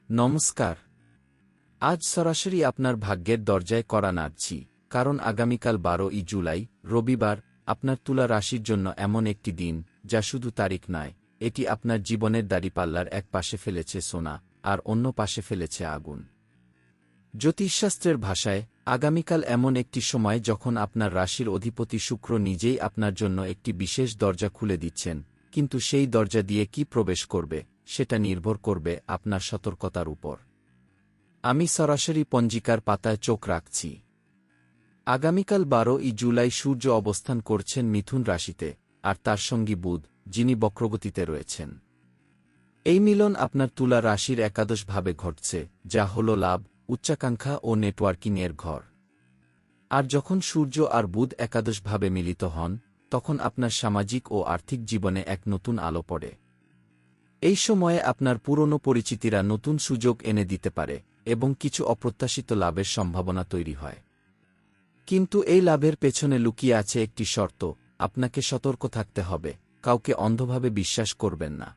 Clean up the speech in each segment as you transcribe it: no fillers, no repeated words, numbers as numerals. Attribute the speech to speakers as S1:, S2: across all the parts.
S1: নমস্কার। আজ সরাসরি আপনার ভাগ্যের দরজায় কড়া নাড়ছি, কারণ আগামীকাল 12ই জুলাই রবিবার আপনার তুলা রাশির জন্য এমন একটি দিন যা শুধু তারিখ নয়, এটি আপনার জীবনের দাড়িপাল্লার এক পাশে ফেলেছে সোনা আর অন্য পাশে ফেলেছে আগুন। জ্যোতিষশাস্ত্রের ভাষায় আগামীকাল এমন একটি সময় যখন আপনার রাশির অধিপতি শুক্র নিজেই আপনার জন্য একটি বিশেষ দরজা খুলে দিচ্ছেন, কিন্তু সেই দরজা দিয়ে কি প্রবেশ করবে সেটা নির্ভর করবে আপনার সতর্কতার উপর। আমি সরাসরি পঞ্জিকার পাতায় চোখ রাখছি। আগামীকাল 12ই জুলাই সূর্য অবস্থান করছেন মিথুন রাশিতে, আর তার সঙ্গী বুধ, যিনি বক্রগতিতে রয়েছেন। এই মিলন আপনার তুলা রাশির একাদশভাবে ঘটছে, যা হল লাভ, উচ্চাকাঙ্ক্ষা ও নেটওয়ার্কিংয়ের ঘর। আর যখন সূর্য আর বুধ একাদশভাবে মিলিত হন, তখন আপনার সামাজিক ও আর্থিক জীবনে এক নতুন আলো পড়ে। এই সময়ে আপনার পুরনো পরিচিতিরা নতুন সুযোগ এনে দিতে পারে এবং কিছু অপ্রত্যাশিত লাভের সম্ভাবনা তৈরি হয়। কিন্তু এই লাভের পেছনে লুকিয়ে আছে একটি শর্ত: আপনাকে সতর্ক থাকতে হবে, কাউকে অন্ধভাবে বিশ্বাস করবেন না।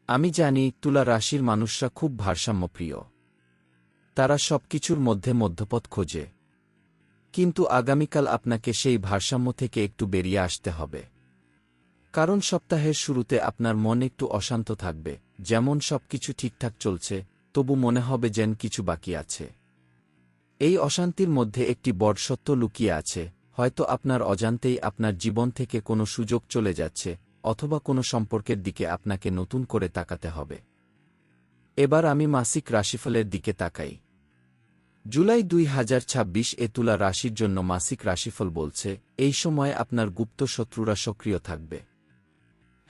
S1: আমি জানি তুলা রাশির মানুষরা খুব ভারসাম্যপ্রিয়। তারা সবকিছুর মধ্যে মধ্যপথ খোঁজে। কিন্তু আগামীকাল আপনাকে সেই ভারসাম্য থেকে একটু বেরিয়ে আসতে হবে। কারণ সপ্তাহের শুরুতে আপনার মন একটু অশান্ত থাকবে, যেমন সবকিছু ঠিকঠাক চলছে, তবু মনে হবে যেন কিছু বাকি আছে। এই অশান্তির মধ্যে একটি বড় সত্য লুকিয়ে আছে, হয়তো আপনার অজান্তেই আপনার জীবন থেকে কোনো সুযোগ চলে যাচ্ছে, অথবা কোনো সম্পর্কের দিকে আপনাকে নতুন করে তাকাতে হবে। এবার আমি মাসিক রাশিফলের দিকে তাকাই। জুলাই 2026 এ তুলা রাশির জন্য মাসিক রাশিফল বলছে, এই সময়ে আপনার গুপ্ত শত্রুরা সক্রিয় থাকবে।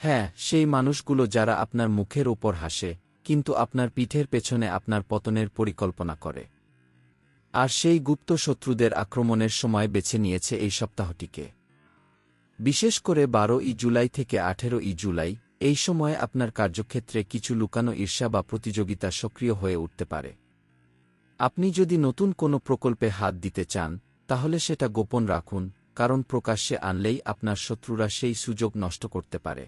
S1: হ্যাঁ, সেই মানুষগুলো যারা আপনার মুখের উপর হাসে, কিন্তু আপনার পিঠের পেছনে আপনার পতনের পরিকল্পনা করে। আর সেই গুপ্ত শত্রুদের আক্রমণের সময় বেছে নিয়েছে এই সপ্তাহটিকে। বিশেষ করে 12ই জুলাই থেকে 18ই জুলাই, এই সময়ে আপনার কার্যক্ষেত্রে কিছু লুকানো ঈর্ষা বা প্রতিযোগিতা সক্রিয় হয়ে উঠতে পারে। আপনি যদি নতুন কোনো প্রকল্পে হাত দিতে চান, তাহলে সেটা গোপন রাখুন, কারণ প্রকাশ্যে আনলেই আপনার শত্রুরা সেই সুযোগ নষ্ট করতে পারে।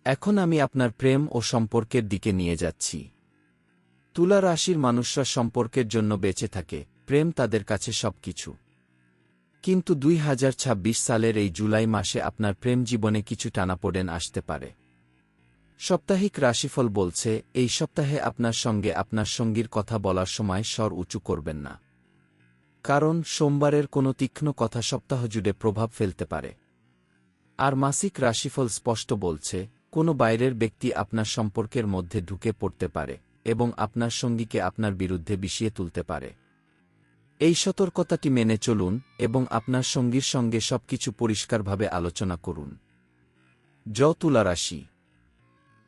S1: এখন আমি আপনার প্রেম ও সম্পর্কের দিকে নিয়ে যাচ্ছি। তুলা রাশির মানুষরা সম্পর্কের জন্য বেঁচে থাকে, প্রেম তাদের কাছে সবকিছু। কিন্তু 2026 সালের এই জুলাই মাসে আপনার প্রেম জীবনে কিছু টানাপোড়েন আসতে পারে। সাপ্তাহিক রাশিফল বলছে, এই সপ্তাহে আপনার সঙ্গে আপনার সঙ্গীর কথা বলার সময় স্বর উঁচু করবেন না। কারণ সোমবারের কোনো তীক্ষ্ণ কথা সপ্তাহ জুড়ে প্রভাব ফেলতে পারে। আর মাসিক রাশিফল স্পষ্ট বলছে, কোনো বাইরের ব্যক্তি আপনার সম্পর্কের মধ্যে ঢুকে পড়তে পারে এবং আপনার সঙ্গীকে আপনার বিরুদ্ধে বিষিয়ে তুলতে পারে। এই সতর্কতাটি মেনে চলুন এবং আপনার সঙ্গীর সঙ্গে সবকিছু পরিষ্কারভাবে আলোচনা করুন। তুলা রাশি,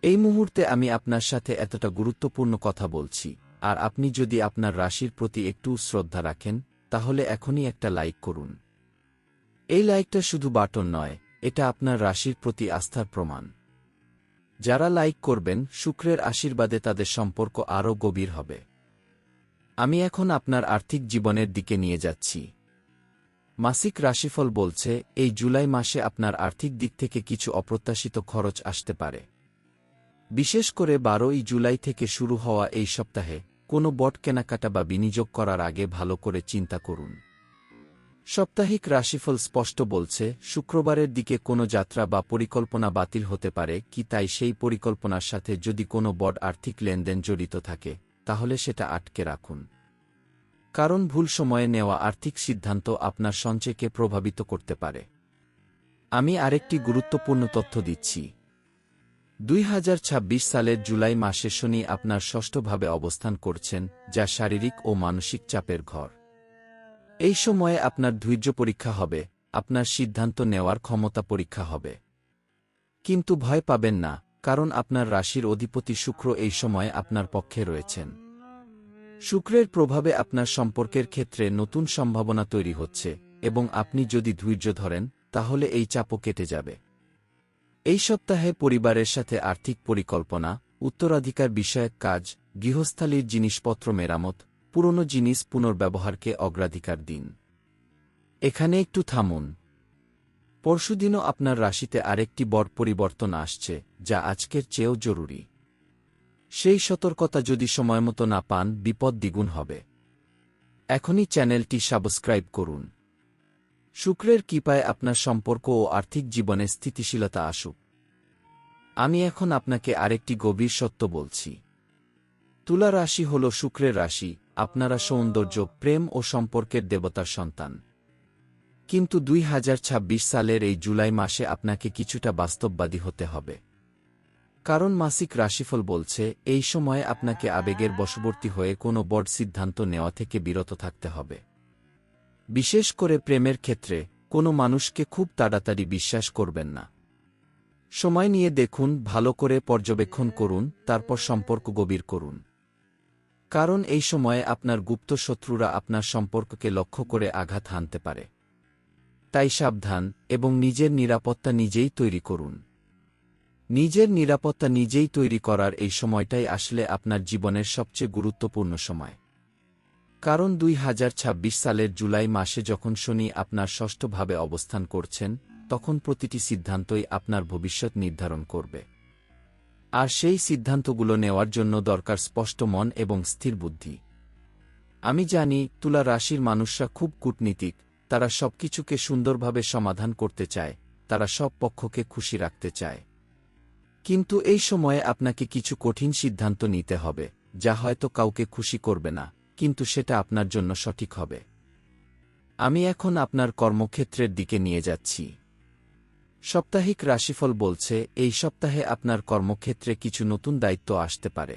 S1: এই মুহূর্তে আমি আপনার সাথে এতটা গুরুত্বপূর্ণ কথা বলছি, আর আপনি যদি আপনার রাশির প্রতি একটু শ্রদ্ধা রাখেন, তাহলে এখনই একটা লাইক করুন। এই লাইকটা শুধু বাটন নয়, এটা আপনার রাশির প্রতি আস্থার প্রমাণ। যারা লাইক করবেন, শুক্রের আশীর্বাদে তাদের সম্পর্ক আরও গভীর হবে। আমি এখন আপনার আর্থিক জীবনের দিকে নিয়ে যাচ্ছি। মাসিক রাশিফল বলছে, এই জুলাই মাসে আপনার আর্থিক দিক থেকে কিছু অপ্রত্যাশিত খরচ আসতে পারে। বিশেষ করে 12ই জুলাই থেকে শুরু হওয়া এই সপ্তাহে কোনো বড় কেনাকাটা বা বিনিয়োগ করার আগে ভালো করে চিন্তা করুন। সাপ্তাহিক রাশিফল স্পষ্ট বলছে, শুক্রবারের দিকে কোনো যাত্রা বা পরিকল্পনা বাতিল হতে পারে কি, তাই সেই পরিকল্পনার সাথে যদি কোনো বড় আর্থিক লেনদেন জড়িত থাকে, তাহলে সেটা আটকে রাখুন। কারণ ভুল সময়ে নেওয়া আর্থিক সিদ্ধান্ত আপনার সঞ্চয়কে প্রভাবিত করতে পারে। আমি আরেকটি গুরুত্বপূর্ণ তথ্য দিচ্ছি। 2026 সালের জুলাই মাসে শনি আপনার ষষ্ঠভাবে অবস্থান করছেন, যা শারীরিক ও মানসিক চাপের ঘর। এই সময়ে আপনার ধৈর্য পরীক্ষা হবে, আপনার সিদ্ধান্ত নেওয়ার ক্ষমতা পরীক্ষা হবে। কিন্তু ভয় পাবেন না, কারণ আপনার রাশির অধিপতি শুক্র এই সময়ে আপনার পক্ষে রয়েছেন। শুক্রের প্রভাবে আপনার সম্পর্কের ক্ষেত্রে নতুন সম্ভাবনা তৈরি হচ্ছে, এবং আপনি যদি ধৈর্য ধরেন, তাহলে এই চাপও কেটে যাবে। এই সপ্তাহে পরিবারের সাথে আর্থিক পরিকল্পনা, উত্তরাধিকার বিষয়ক কাজ, গৃহস্থালির জিনিসপত্র মেরামত, পুরনো জিনিস পুনর্ব্যবহারকে অগ্রাধিকার দিন। এখানে একটু থামুন। পরশুদিনও আপনার রাশিতে আরেকটি বড় পরিবর্তন আসছে, যা আজকের চেয়েও জরুরি। সেই সতর্কতা যদি সময়মতো না পান, বিপদ দ্বিগুণ হবে। এখনই চ্যানেলটি সাবস্ক্রাইব করুন। শুক্রের কৃপায় আপনার সম্পর্ক ও আর্থিক জীবনে স্থিতিশীলতা আসুক। আমি এখন আপনাকে আরেকটি গভীর সত্য বলছি। তুলা রাশি হল শুক্রের রাশি, আপনারা সৌন্দর্য, প্রেম ও সম্পর্কের দেবতার সন্তান। কিন্তু 2026 সালের এই জুলাই মাসে আপনাকে কিছুটা বাস্তববাদী হতে হবে। কারণ মাসিক রাশিফল বলছে, এই সময়ে আপনাকে আবেগের বশবর্তী হয়ে কোনো বড় সিদ্ধান্ত নেওয়া থেকে বিরত থাকতে হবে। বিশেষ করে প্রেমের ক্ষেত্রে কোনো মানুষকে খুব তাড়াতাড়ি বিশ্বাস করবেন না। সময় নিয়ে দেখুন, ভালো করে পর্যবেক্ষণ করুন, তারপর সম্পর্ক গভীর করুন। কারণ এই সময়ে আপনার গুপ্ত শত্রুরা আপনার সম্পর্ককে লক্ষ্য করে আঘাত হানতে পারে। তাই সাবধান এবং নিজের নিরাপত্তা নিজেই তৈরি করুন। নিজের নিরাপত্তা নিজেই তৈরি করার এই সময়টাই আসলে আপনার জীবনের সবচেয়ে গুরুত্বপূর্ণ সময়। কারণ 2026 সালের জুলাই মাসে যখন শনি আপনার ষষ্ঠভাবে অবস্থান করছেন, তখন প্রতিটি সিদ্ধান্তই আপনার ভবিষ্যৎ নির্ধারণ করবে। আর সেই সিদ্ধান্তগুলো নেওয়ার জন্য দরকার স্পষ্ট মন এবং স্থির বুদ্ধি। আমি জানি তুলা রাশির মানুষরা খুব কূটনীতিক, তারা সবকিছুকে সুন্দরভাবে সমাধান করতে চায়, তারা সব পক্ষকে খুশি রাখতে চায়। কিন্তু এই সময়ে আপনাকে কিছু কঠিন সিদ্ধান্ত নিতে হবে, যা হয়তো কাউকে খুশি করবে না, কিন্তু সেটা আপনার জন্য সঠিক হবে। আমি এখন আপনার কর্মক্ষেত্রের দিকে নিয়ে যাচ্ছি। সাপ্তাহিক রাশিফল বলছে, এই সপ্তাহে আপনার কর্মক্ষেত্রে কিছু নতুন দায়িত্ব আসতে পারে।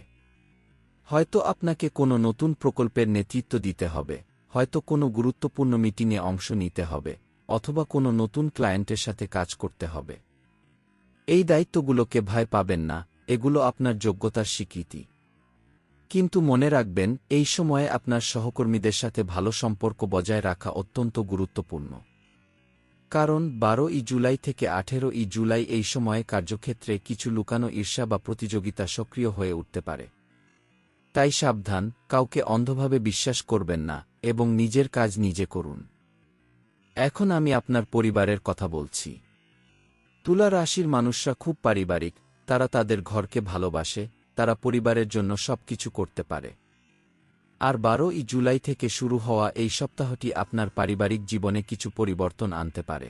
S1: হয়তো আপনাকে কোনো নতুন প্রকল্পের নেতৃত্ব দিতে হবে, হয়তো কোনো গুরুত্বপূর্ণ মিটিংয়ে অংশ নিতে হবে, অথবা কোনো নতুন ক্লায়েন্টের সাথে কাজ করতে হবে। এই দায়িত্বগুলোকে ভয় পাবেন না, এগুলো আপনার যোগ্যতার স্বীকৃতি। কিন্তু মনে রাখবেন, এই সময়ে আপনার সহকর্মীদের সাথে ভালো সম্পর্ক বজায় রাখা অত্যন্ত গুরুত্বপূর্ণ। কারণ 12 জুলাই থেকে 18 জুলাই এই সময়ে কার্যক্ষেত্রে কিছু লুকানো ঈর্ষা বা প্রতিযোগিতা সক্রিয় হয়ে উঠতে পারে। তাই সাবধান, কাউকে অন্ধভাবে বিশ্বাস করবেন না এবং নিজের কাজ নিজে করুন। এখন আমি আপনার পরিবারের কথা বলছি। তুলা রাশির মানুষরা খুব পারিবারিক, তারা তাদের ঘরকে ভালোবাসে, তারা পরিবারের জন্য সবকিছু করতে পারে। আর 12 জুলাই থেকে শুরু হওয়া এই সপ্তাহটি আপনার পারিবারিক জীবনে কিছু পরিবর্তন আনতে পারে।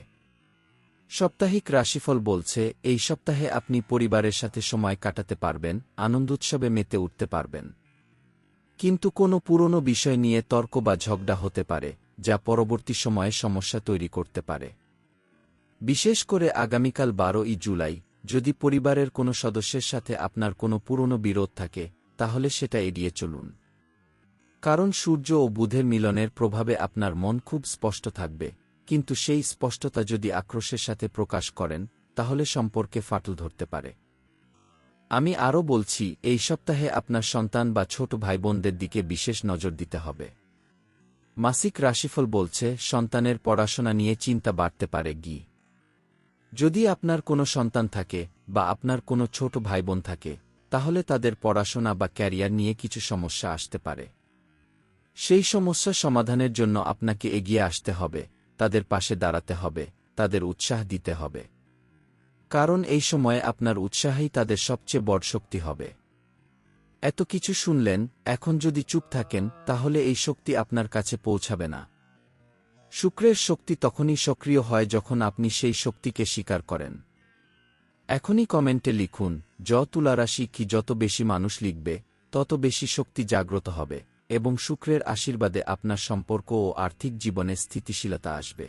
S1: সাপ্তাহিক রাশিফল বলছে, এই সপ্তাহে আপনি পরিবারের সাথে সময় কাটাতে পারবেন, আনন্দোৎসবে মেতে উঠতে পারবেন। কিন্তু কোনো পুরনো বিষয় নিয়ে তর্ক বা ঝগড়া হতে পারে, যা পরবর্তী সময়ে সমস্যা তৈরি করতে পারে। বিশেষ করে আগামীকাল 12 জুলাই, যদি পরিবারের কোনো সদস্যের সাথে আপনার কোনো পুরনো বিরোধ থাকে, তাহলে সেটা এড়িয়ে চলুন। কারণ সূর্য ও বুধের মিলনের প্রভাবে আপনার মন খুব স্পষ্ট থাকবে, কিন্তু সেই স্পষ্টতা যদি আক্রোশের সাথে প্রকাশ করেন, তাহলে সম্পর্কে ফাটল ধরতে পারে। আমি আরও বলছি, এই সপ্তাহে আপনার সন্তান বা ছোট ভাইবোনদের দিকে বিশেষ নজর দিতে হবে। মাসিক রাশিফল বলছে, সন্তানের পড়াশোনা নিয়ে চিন্তা বাড়তে পারে। যদি আপনার কোনো সন্তান থাকে বা আপনার কোনো ছোট ভাইবোন থাকে, তাহলে তাদের পড়াশোনা বা ক্যারিয়ার নিয়ে কিছু সমস্যা আসতে পারে। সেই সমস্যা সমাধানের জন্য আপনাকে এগিয়ে আসতে হবে, তাদের পাশে দাঁড়াতে হবে, তাদের উৎসাহ দিতে হবে। কারণ এই সময়ে আপনার উৎসাহই তাদের সবচেয়ে বড় শক্তি হবে। এত কিছু শুনলেন, এখন যদি চুপ থাকেন, তাহলে এই শক্তি আপনার কাছে পৌঁছাবে না। শুক্রের শক্তি তখনই সক্রিয় হয় যখন আপনি সেই শক্তিকে স্বীকার করেন। এখনই কমেন্টে লিখুন, তুলা রাশি কি। যত বেশি মানুষ লিখবে, তত বেশি শক্তি জাগ্রত হবে এবং শুক্রের আশীর্বাদে আপনার সম্পর্ক ও আর্থিক জীবনে স্থিতিশীলতা আসবে।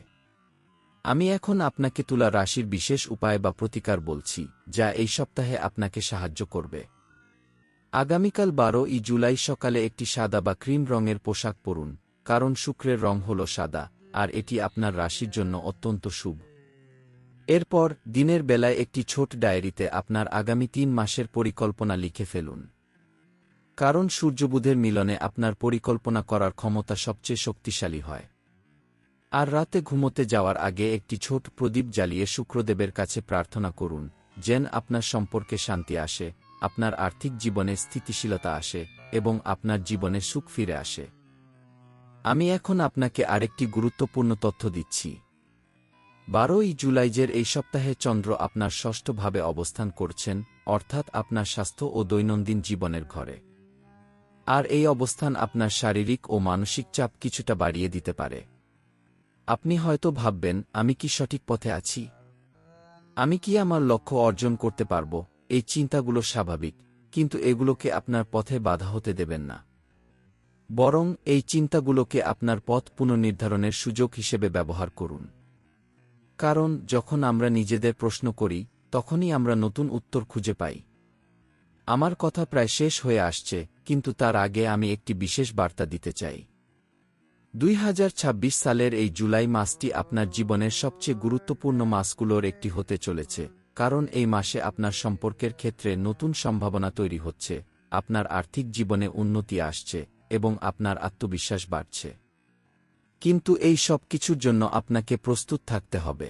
S1: আমি এখন আপনাকে তুলা রাশির বিশেষ উপায় বা প্রতিকার বলছি, যা এই সপ্তাহে আপনাকে সাহায্য করবে। আগামীকাল 12 জুলাই সকালে একটি সাদা বা ক্রিম রঙের পোশাক পরুন, কারণ শুক্রের রং হল সাদা, আর এটি আপনার রাশির জন্য অত্যন্ত শুভ। এরপর দিনের বেলায় একটি ছোট ডায়েরিতে আপনার আগামী 3 মাসের পরিকল্পনা লিখে ফেলুন। কারণ সূর্যবুধের মিলনে আপনার পরিকল্পনা করার ক্ষমতা সবচেয়ে শক্তিশালী হয়। আর রাতে ঘুমোতে যাওয়ার আগে একটি ছোট প্রদীপ জ্বালিয়ে শুক্রদেবের কাছে প্রার্থনা করুন, যেন আপনার সম্পর্কে শান্তি আসে, আপনার আর্থিক জীবনে স্থিতিশীলতা আসে এবং আপনার জীবনে সুখ ফিরে আসে। আমি এখন আপনাকে আরেকটি গুরুত্বপূর্ণ তথ্য দিচ্ছি। 12 জুলাইয়ের এই সপ্তাহে চন্দ্র আপনার ষষ্ঠভাবে অবস্থান করছেন, অর্থাৎ আপনার স্বাস্থ্য ও দৈনন্দিন জীবনের ঘরে। আর এই অবস্থান আপনার শারীরিক ও মানসিক চাপ কিছুটা বাড়িয়ে দিতে পারে। আপনি হয়তো ভাববেন, আমি কি সঠিক পথে আছি? আমি কি আমার লক্ষ্য অর্জন করতে পারব? এই চিন্তাগুলো স্বাভাবিক, কিন্তু এগুলোকে আপনার পথে বাধা হতে দেবেন না। বরং এই চিন্তাগুলোকে আপনার পথ পুনর্নির্ধারণের সুযোগ হিসেবে ব্যবহার করুন। কারণ যখন আমরা নিজেদের প্রশ্ন করি, তখনই আমরা নতুন উত্তর খুঁজে পাই। আমার কথা প্রায় শেষ হয়ে আসছে, কিন্তু তার আগে আমি একটি বিশেষ বার্তা দিতে চাই। 2026 সালের এই জুলাই মাসটি আপনার জীবনের সবচেয়ে গুরুত্বপূর্ণ মাসগুলোর একটি হতে চলেছে, কারণ এই মাসে আপনার সম্পর্কের ক্ষেত্রে নতুন সম্ভাবনা তৈরি হচ্ছে, আপনার আর্থিক জীবনে উন্নতি আসছে এবং আপনার আত্মবিশ্বাস বাড়ছে। কিন্তু এই সব কিছুর জন্য আপনাকে প্রস্তুত থাকতে হবে।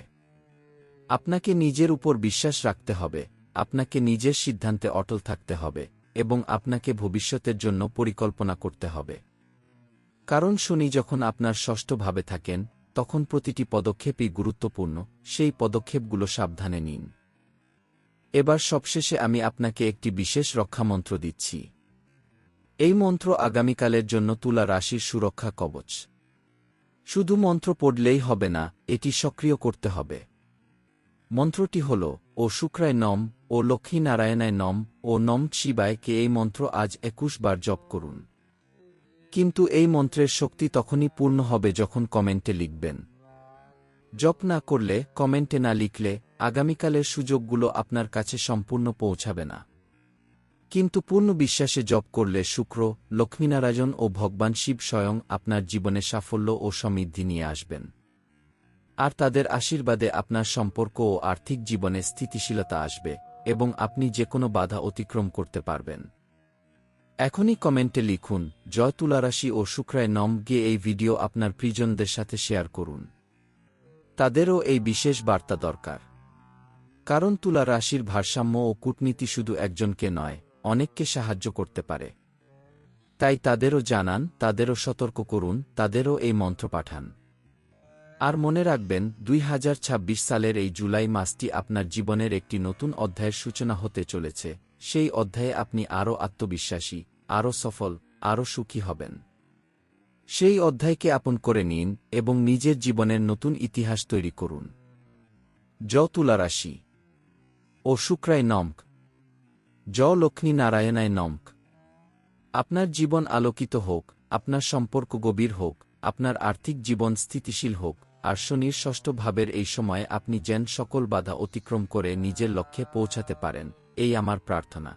S1: আপনাকে নিজের উপর বিশ্বাস রাখতে হবে, আপনাকে নিজের সিদ্ধান্তে অটল থাকতে হবে, এবং আপনাকে ভবিষ্যতের জন্য পরিকল্পনা করতে হবে। কারণ শনি যখন আপনার ষষ্ঠভাবে থাকেন, তখন প্রতিটি পদক্ষেপই গুরুত্বপূর্ণ, সেই পদক্ষেপগুলো সাবধানে নিন। এবার সবশেষে আমি আপনাকে একটি বিশেষ রক্ষামন্ত্র দিচ্ছি। এই মন্ত্র আগামীকালের জন্য তুলা রাশির সুরক্ষা কবচ। শুধু মন্ত্র পড়লেই হবে না, এটি সক্রিয় করতে হবে। মন্ত্রটি হল, ও শুক্রায় নম, ও লক্ষ্মীনারায়ণায় নম, ও নম শিবায়কে। এই মন্ত্র আজ 21 বার জপ করুন। কিন্তু এই মন্ত্রের শক্তি তখনই পূর্ণ হবে যখন কমেন্টে লিখবেন। জপ না করলে, কমেন্টে না লিখলে, আগামীকালের সুযোগগুলো আপনার কাছে সম্পূর্ণ পৌঁছাবে না। কিন্তু পূর্ণ বিশ্বাসে জপ করলে শুক্র, লক্ষ্মীনারায়ণ ও ভগবান শিব স্বয়ং আপনার জীবনে সাফল্য ও সমৃদ্ধি নিয়ে আসবেন। আর তাদের আশীর্বাদে আপনার সম্পর্ক ও আর্থিক জীবনে স্থিতিশীলতা আসবে, এবং আপনি যে কোনো বাধা অতিক্রম করতে পারবেন। এখনই কমেন্টে লিখুন, জয় তুলারাশি ও শুক্রায় নম। গিয়ে এই ভিডিও আপনার প্রিয়জনদের সাথে শেয়ার করুন। তাদেরও এই বিশেষ বার্তা দরকার। কারণ তুলা রাশির ভারসাম্য ও কূটনীতি শুধু একজনকে নয়, অনেককে সাহায্য করতে পারে। তাই তাদেরও জানান, তাদেরও সতর্ক করুন, তাদেরও এই মন্ত্র পাঠান। আর মনে রাখবেন, 2026 সালের এই জুলাই মাসটি আপনার জীবনের একটি নতুন অধ্যায়ের সূচনা হতে চলেছে। সেই অধ্যায়ে আপনি আরও আত্মবিশ্বাসী, আরও সফল, আরও সুখী হবেন। সেই অধ্যায়কে আপন করে নিন এবং নিজের জীবনের নতুন ইতিহাস তৈরি করুন। জ তুলারাশি, ও শুক্রায় নমক, জ লক্ষ্মী নারায়ণায় নমক। আপনার জীবন আলোকিত হোক, আপনার সম্পর্ক গভীর হোক, আপনার আর্থিক জীবন স্থিতিশীল হোক, আর শনির ষষ্ঠ ভাবের এই সময়ে আপনি যেন সকল বাধা অতিক্রম করে নিজের লক্ষ্যে পৌঁছাতে পারেন, এই আমার প্রার্থনা।